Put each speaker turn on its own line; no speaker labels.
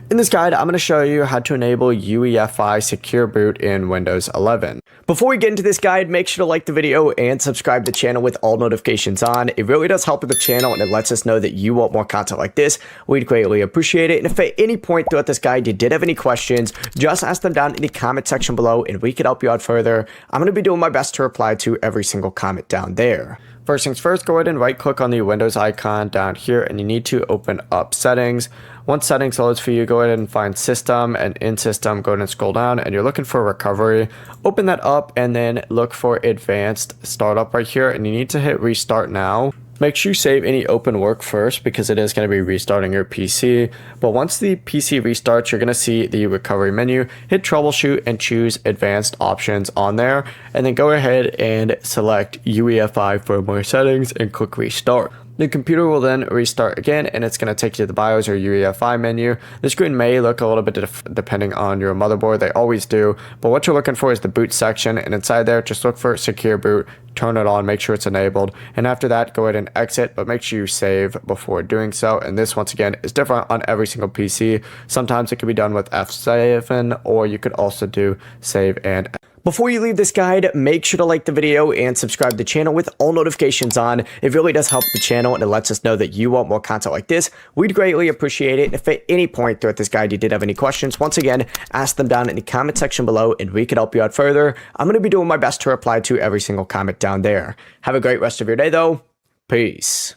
In this guide, I'm going to show you how to enable UEFI Secure Boot in Windows 11. Before we get into this guide, make sure to like the video and subscribe to the channel with all notifications on. It really does help with the channel and it lets us know that you want more content like this. We'd greatly appreciate it. And if at any point throughout this guide you did have any questions, just ask them down in the comment section below and we could help you out further. I'm going to be doing my best to reply to every single comment down there. First things first, go ahead and right click on the Windows icon down here and you need to open up settings. Once settings loads for you, go ahead and find system, and in system, go ahead and scroll down and you're looking for recovery. Open that up and then look for advanced startup right here and you need to hit restart now. Make sure you save any open work first because it is going to be restarting your PC. But once the PC restarts, you're going to see the recovery menu. Hit troubleshoot and choose advanced options on there. And then go ahead and select UEFI firmware settings and click restart. The computer will then restart again and it's going to take you to the BIOS or UEFI menu. The screen may look a little bit depending on your motherboard. They always do. But what you're looking for is the boot section, and inside there, just look for Secure Boot. Turn it on, make sure it's enabled, and after that go ahead and exit, but make sure you save before doing so. And this, once again, is different on every single PC. Sometimes it can be done with F7, or you could also do save and exit. Before you leave this guide, make sure to like the video and subscribe to the channel with all notifications on. It really does help the channel and it lets us know that you want more content like this. We'd greatly appreciate it. If at any point throughout this guide you did have any questions, once again, ask them down in the comment section below and we could help you out further. I'm going to be doing my best to reply to every single comment down there. Have a great rest of your day though. Peace.